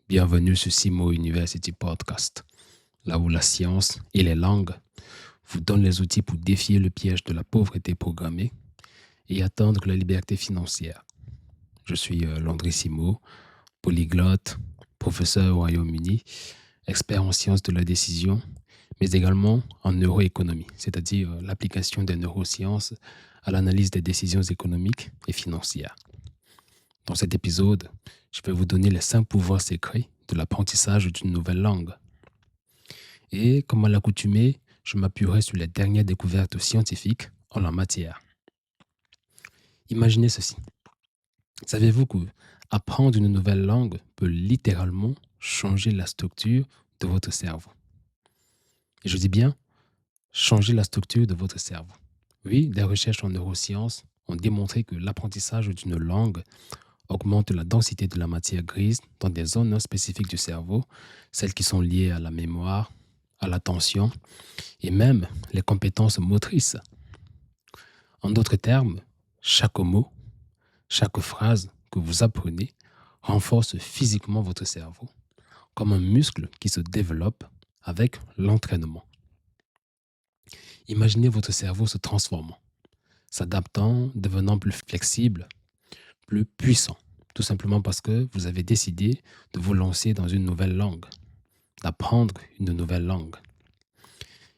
Bienvenue sur Simo University Podcast, là où la science et les langues vous donnent les outils pour défier le piège de la pauvreté programmée et atteindre la liberté financière. Je suis Landry Simo, polyglotte, professeur au Royaume-Uni, expert en sciences de la décision, mais également en neuroéconomie, c'est-à-dire l'application des neurosciences à l'analyse des décisions économiques et financières. Dans cet épisode, je vais vous donner les 5 pouvoirs secrets de l'apprentissage d'une nouvelle langue. Et comme à l'accoutumée, je m'appuierai sur les dernières découvertes scientifiques en la matière. Imaginez ceci. Savez-vous que apprendre une nouvelle langue peut littéralement changer la structure de votre cerveau? Et je dis bien changer la structure de votre cerveau. Oui, des recherches en neurosciences ont démontré que l'apprentissage d'une langue augmente la densité de la matière grise dans des zones spécifiques du cerveau, celles qui sont liées à la mémoire, à l'attention et même les compétences motrices. En d'autres termes, chaque mot, chaque phrase que vous apprenez renforce physiquement votre cerveau, comme un muscle qui se développe avec l'entraînement. Imaginez votre cerveau se transformant, s'adaptant, devenant plus flexible, plus puissant, tout simplement parce que vous avez décidé de vous lancer dans une nouvelle langue, d'apprendre une nouvelle langue.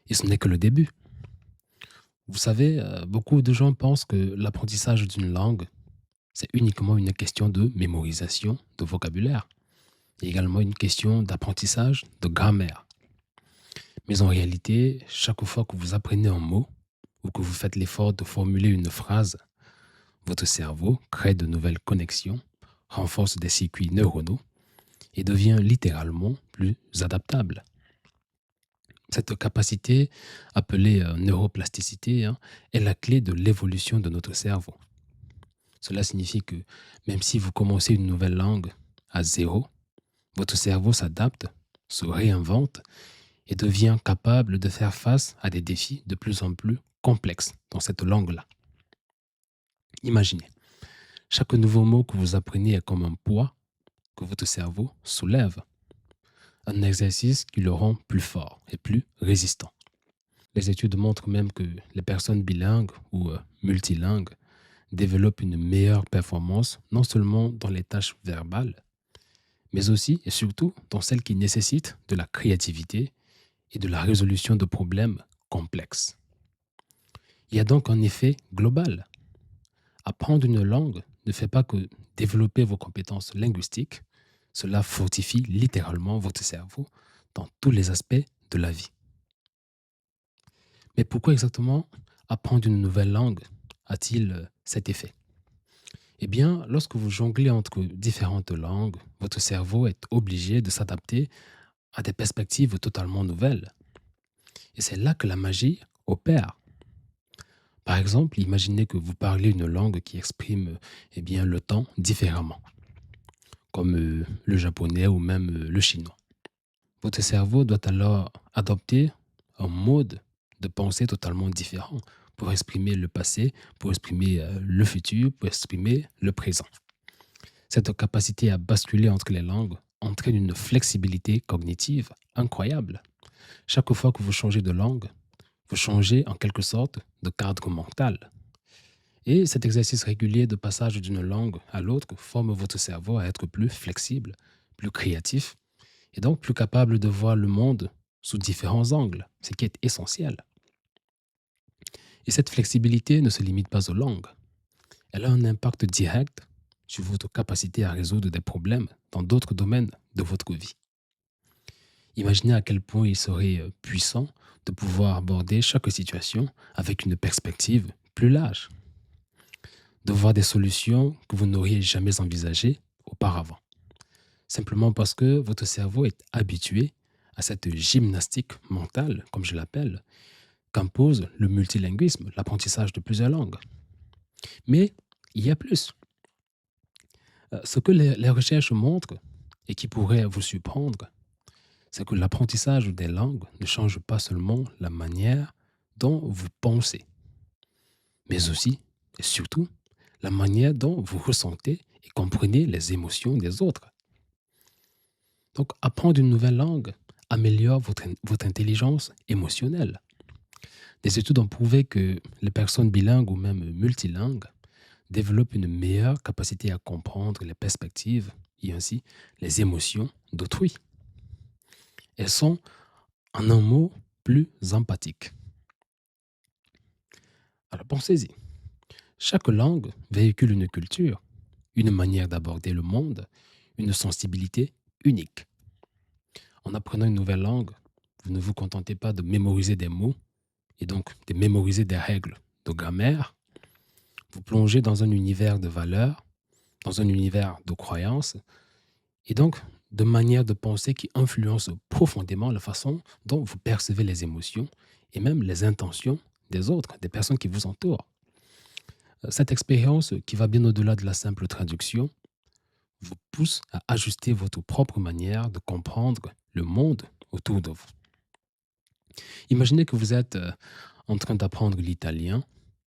Et ce n'est que le début. Vous savez, beaucoup de gens pensent que l'apprentissage d'une langue, c'est uniquement une question de mémorisation de vocabulaire, et également une question d'apprentissage de grammaire. Mais en réalité, chaque fois que vous apprenez un mot ou que vous faites l'effort de formuler une phrase, votre cerveau crée de nouvelles connexions, renforce des circuits neuronaux et devient littéralement plus adaptable. Cette capacité, appelée neuroplasticité, est la clé de l'évolution de notre cerveau. Cela signifie que même si vous commencez une nouvelle langue à zéro, votre cerveau s'adapte, se réinvente et devient capable de faire face à des défis de plus en plus complexes dans cette langue-là. Imaginez, chaque nouveau mot que vous apprenez est comme un poids que votre cerveau soulève, un exercice qui le rend plus fort et plus résistant. Les études montrent même que les personnes bilingues ou multilingues développent une meilleure performance non seulement dans les tâches verbales, mais aussi et surtout dans celles qui nécessitent de la créativité et de la résolution de problèmes complexes. Il y a donc un effet global. Apprendre une langue ne fait pas que développer vos compétences linguistiques, cela fortifie littéralement votre cerveau dans tous les aspects de la vie. Mais pourquoi exactement apprendre une nouvelle langue a-t-il cet effet? Eh bien, lorsque vous jonglez entre différentes langues, votre cerveau est obligé de s'adapter à des perspectives totalement nouvelles. Et c'est là que la magie opère. Par exemple, imaginez que vous parlez une langue qui exprime le temps différemment, comme le japonais ou même le chinois. Votre cerveau doit alors adopter un mode de pensée totalement différent pour exprimer le passé, pour exprimer le futur, pour exprimer le présent. Cette capacité à basculer entre les langues entraîne une flexibilité cognitive incroyable. Chaque fois que vous changez de langue, vous changez en quelque sorte de cadre mental. Et cet exercice régulier de passage d'une langue à l'autre forme votre cerveau à être plus flexible, plus créatif et donc plus capable de voir le monde sous différents angles, ce qui est essentiel. Et cette flexibilité ne se limite pas aux langues. Elle a un impact direct sur votre capacité à résoudre des problèmes dans d'autres domaines de votre vie. Imaginez à quel point il serait puissant de pouvoir aborder chaque situation avec une perspective plus large, de voir des solutions que vous n'auriez jamais envisagées auparavant, simplement parce que votre cerveau est habitué à cette gymnastique mentale, comme je l'appelle, qu'impose le multilinguisme, l'apprentissage de plusieurs langues. Mais il y a plus. Ce que les recherches montrent et qui pourrait vous surprendre, c'est que l'apprentissage des langues ne change pas seulement la manière dont vous pensez, mais aussi et surtout la manière dont vous ressentez et comprenez les émotions des autres. Donc, apprendre une nouvelle langue améliore votre intelligence émotionnelle. Des études ont prouvé que les personnes bilingues ou même multilingues développent une meilleure capacité à comprendre les perspectives et ainsi les émotions d'autrui. Elles sont, en un mot, plus empathiques. Alors pensez-y, chaque langue véhicule une culture, une manière d'aborder le monde, une sensibilité unique. En apprenant une nouvelle langue, vous ne vous contentez pas de mémoriser des mots et donc de mémoriser des règles de grammaire. Vous plongez dans un univers de valeurs, dans un univers de croyances et donc de manières de penser qui influencent profondément la façon dont vous percevez les émotions et même les intentions des autres, des personnes qui vous entourent. Cette expérience, qui va bien au-delà de la simple traduction, vous pousse à ajuster votre propre manière de comprendre le monde autour de vous. Imaginez que vous êtes en train d'apprendre l'italien,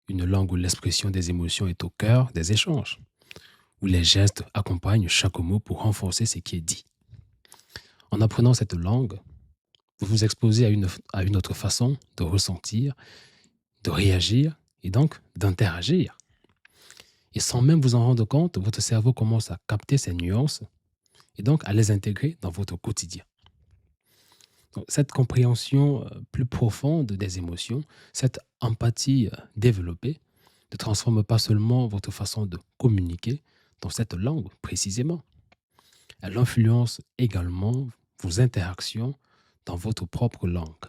une langue où l'expression des émotions est au cœur des échanges, où les gestes accompagnent chaque mot pour renforcer ce qui est dit. En apprenant cette langue, vous vous exposez à une autre façon de ressentir, de réagir et donc d'interagir. Et sans même vous en rendre compte, votre cerveau commence à capter ces nuances et donc à les intégrer dans votre quotidien. Donc, cette compréhension plus profonde des émotions, cette empathie développée, ne transforme pas seulement votre façon de communiquer dans cette langue précisément. Elle influence également vos interactions dans votre propre langue.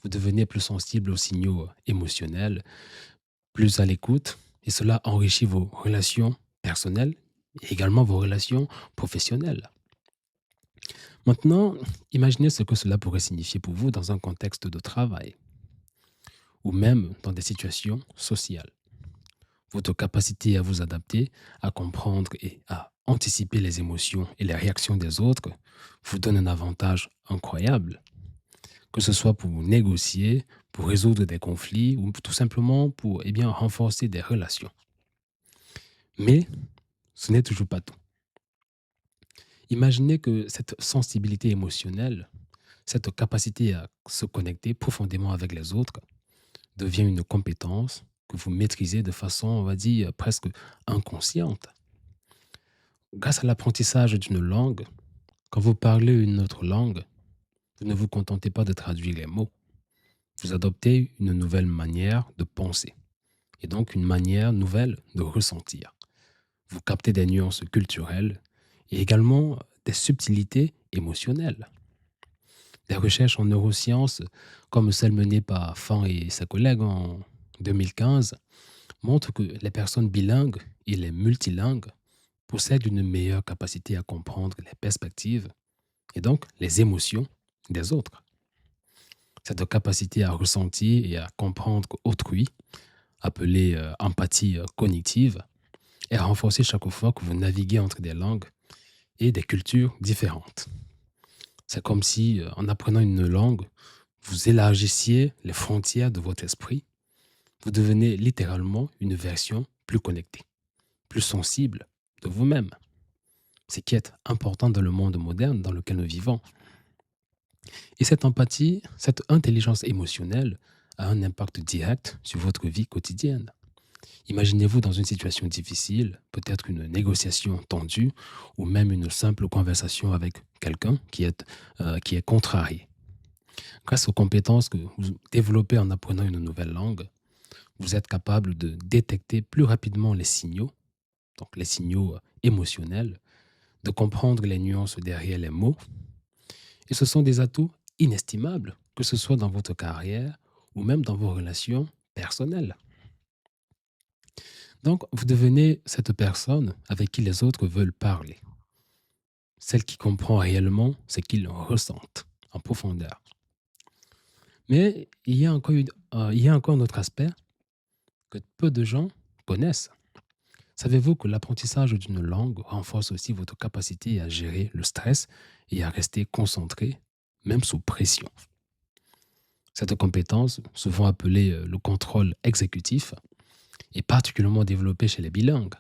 Vous devenez plus sensible aux signaux émotionnels, plus à l'écoute, et cela enrichit vos relations personnelles et également vos relations professionnelles. Maintenant, imaginez ce que cela pourrait signifier pour vous dans un contexte de travail ou même dans des situations sociales. Votre capacité à vous adapter, à comprendre et à anticiper les émotions et les réactions des autres vous donne un avantage incroyable, que ce soit pour négocier, pour résoudre des conflits ou tout simplement pour renforcer des relations. Mais ce n'est toujours pas tout. Imaginez que cette sensibilité émotionnelle, cette capacité à se connecter profondément avec les autres devient une compétence que vous maîtrisez de façon, on va dire, presque inconsciente. Grâce à l'apprentissage d'une langue, quand vous parlez une autre langue, vous ne vous contentez pas de traduire les mots. Vous adoptez une nouvelle manière de penser et donc une manière nouvelle de ressentir. Vous captez des nuances culturelles et également des subtilités émotionnelles. Des recherches en neurosciences, comme celle menée par Fan et ses collègues en 2015, montrent que les personnes bilingues et les multilingues possèdent une meilleure capacité à comprendre les perspectives et donc les émotions des autres. Cette capacité à ressentir et à comprendre autrui, appelée empathie cognitive, est renforcée chaque fois que vous naviguez entre des langues et des cultures différentes. C'est comme si, en apprenant une langue, vous élargissiez les frontières de votre esprit. Vous devenez littéralement une version plus connectée, plus sensible de vous-même. Ce qui est important dans le monde moderne dans lequel nous vivons. Et cette empathie, cette intelligence émotionnelle a un impact direct sur votre vie quotidienne. Imaginez-vous dans une situation difficile, peut-être une négociation tendue ou même une simple conversation avec quelqu'un qui est contrarié. Grâce aux compétences que vous développez en apprenant une nouvelle langue, vous êtes capable de détecter plus rapidement les signaux, donc les signaux émotionnels, de comprendre les nuances derrière les mots. Et ce sont des atouts inestimables, que ce soit dans votre carrière ou même dans vos relations personnelles. Donc, vous devenez cette personne avec qui les autres veulent parler, celle qui comprend réellement ce qu'ils ressentent en profondeur. Mais il y a encore un autre aspect que peu de gens connaissent. Savez-vous que l'apprentissage d'une langue renforce aussi votre capacité à gérer le stress et à rester concentré, même sous pression? Cette compétence, souvent appelée le contrôle exécutif, est particulièrement développée chez les bilingues.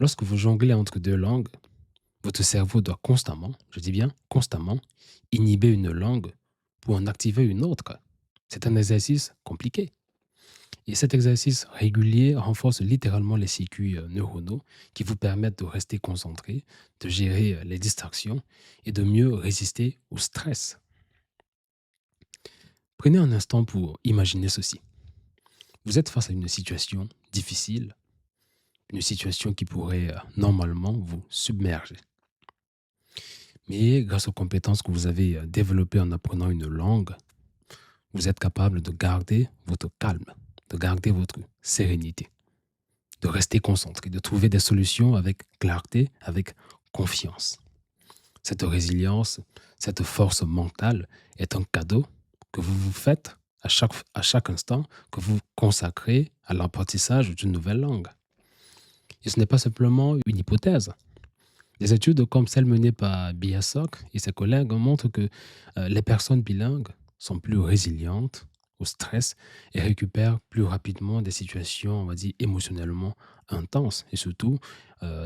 Lorsque vous jonglez entre deux langues, Votre cerveau doit constamment, je dis bien constamment, inhiber une langue pour en activer une autre. C'est un exercice compliqué. Et cet exercice régulier renforce littéralement les circuits neuronaux qui vous permettent de rester concentré, de gérer les distractions et de mieux résister au stress. Prenez un instant pour imaginer ceci. Vous êtes face à une situation difficile, une situation qui pourrait normalement vous submerger. Mais grâce aux compétences que vous avez développées en apprenant une langue, vous êtes capable de garder votre calme, de garder votre sérénité, de rester concentré, de trouver des solutions avec clarté, avec confiance. Cette résilience, cette force mentale est un cadeau que vous vous faites à chaque instant que vous consacrez à l'apprentissage d'une nouvelle langue. Et ce n'est pas simplement une hypothèse. Des études comme celle menée par Biasok et ses collègues montrent que les personnes bilingues sont plus résilientes au stress et récupèrent plus rapidement des situations, on va dire, émotionnellement intenses et surtout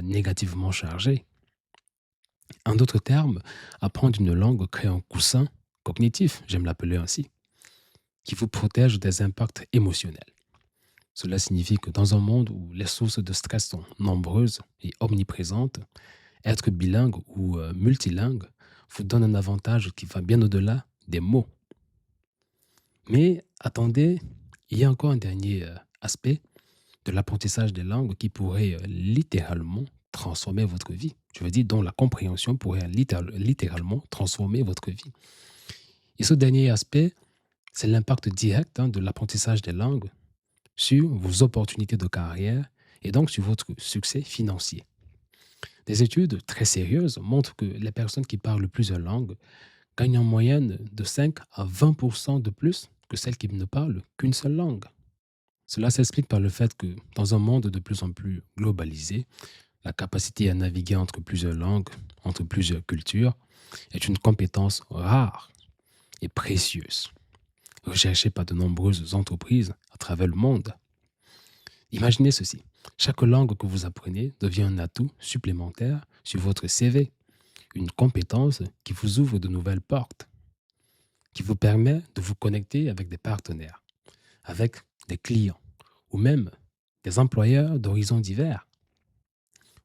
négativement chargées. En d'autres termes, apprendre une langue crée un coussin cognitif, j'aime l'appeler ainsi, qui vous protège des impacts émotionnels. Cela signifie que dans un monde où les sources de stress sont nombreuses et omniprésentes, être bilingue ou multilingue vous donne un avantage qui va bien au-delà des mots. Mais attendez, il y a encore un dernier aspect de l'apprentissage des langues qui pourrait littéralement transformer votre vie. Je veux dire, dont la compréhension pourrait littéralement transformer votre vie. Et ce dernier aspect, c'est l'impact direct de l'apprentissage des langues sur vos opportunités de carrière et donc sur votre succès financier. Des études très sérieuses montrent que les personnes qui parlent plusieurs langues gagnent en moyenne de 5 à 20% de plus que celles qui ne parlent qu'une seule langue. Cela s'explique par le fait que dans un monde de plus en plus globalisé, la capacité à naviguer entre plusieurs langues, entre plusieurs cultures, est une compétence rare et précieuse, recherchée par de nombreuses entreprises à travers le monde. Imaginez ceci. Chaque langue que vous apprenez devient un atout supplémentaire sur votre CV, une compétence qui vous ouvre de nouvelles portes, qui vous permet de vous connecter avec des partenaires, avec des clients ou même des employeurs d'horizons divers.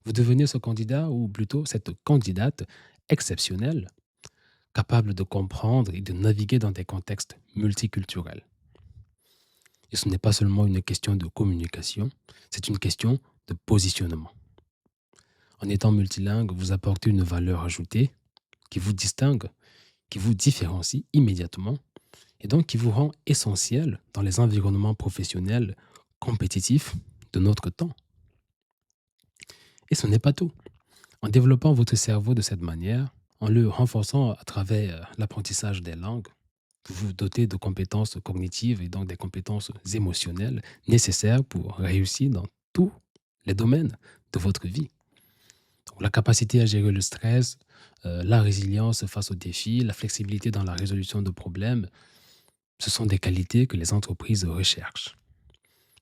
Vous devenez ce candidat ou plutôt cette candidate exceptionnelle, capable de comprendre et de naviguer dans des contextes multiculturels. Et ce n'est pas seulement une question de communication, c'est une question de positionnement. En étant multilingue, vous apportez une valeur ajoutée qui vous distingue, qui vous différencie immédiatement et donc qui vous rend essentiel dans les environnements professionnels compétitifs de notre temps. Et ce n'est pas tout. En développant votre cerveau de cette manière, en le renforçant à travers l'apprentissage des langues, vous vous dotez de compétences cognitives et donc des compétences émotionnelles nécessaires pour réussir dans tous les domaines de votre vie. Donc, la capacité à gérer le stress, la résilience face aux défis, la flexibilité dans la résolution de problèmes, ce sont des qualités que les entreprises recherchent.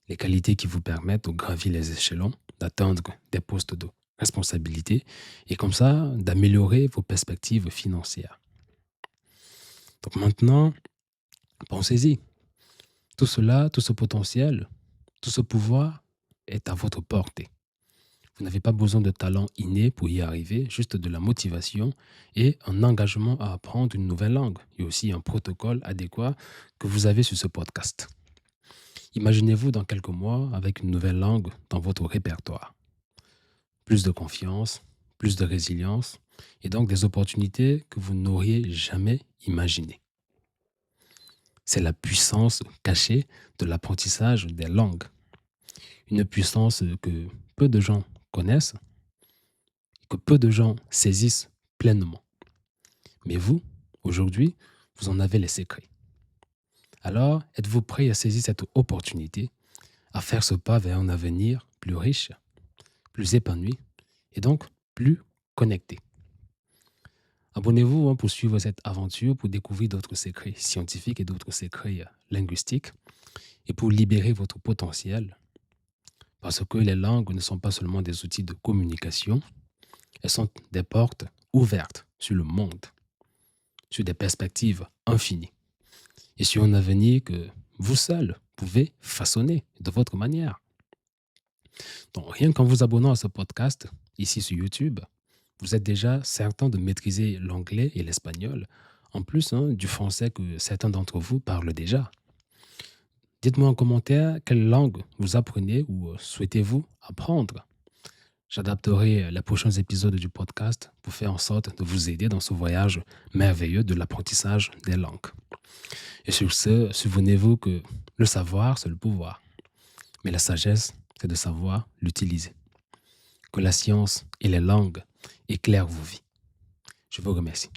Les qualités qui vous permettent de gravir les échelons, d'atteindre des postes de responsabilité et comme ça d'améliorer vos perspectives financières. Donc maintenant, pensez-y. Tout cela, tout ce potentiel, tout ce pouvoir est à votre portée. Vous n'avez pas besoin de talent inné pour y arriver, juste de la motivation et un engagement à apprendre une nouvelle langue. Il y a aussi un protocole adéquat que vous avez sur ce podcast. Imaginez-vous dans quelques mois avec une nouvelle langue dans votre répertoire. Plus de confiance, plus de résilience et donc des opportunités que vous n'auriez jamais imaginées. C'est la puissance cachée de l'apprentissage des langues. Une puissance que peu de gens connaissent et que peu de gens saisissent pleinement. Mais vous, aujourd'hui, vous en avez les secrets. Alors, êtes-vous prêt à saisir cette opportunité, à faire ce pas vers un avenir plus riche, plus épanoui et donc plus connecté? Abonnez-vous pour suivre cette aventure, pour découvrir d'autres secrets scientifiques et d'autres secrets linguistiques et pour libérer votre potentiel. Parce que les langues ne sont pas seulement des outils de communication, Elles sont des portes ouvertes sur le monde, sur des perspectives infinies et sur un avenir que vous seul pouvez façonner de votre manière. Donc, rien qu'en vous abonnant à ce podcast, ici sur YouTube, vous êtes déjà certain de maîtriser l'anglais et l'espagnol, en plus du français que certains d'entre vous parlent déjà. Dites-moi en commentaire quelle langue vous apprenez ou souhaitez-vous apprendre. J'adapterai les prochains épisodes du podcast pour faire en sorte de vous aider dans ce voyage merveilleux de l'apprentissage des langues. Et sur ce, souvenez-vous que le savoir, c'est le pouvoir. Mais la sagesse, c'est de savoir l'utiliser. Que la science et les langues éclairent vos vies. Je vous remercie.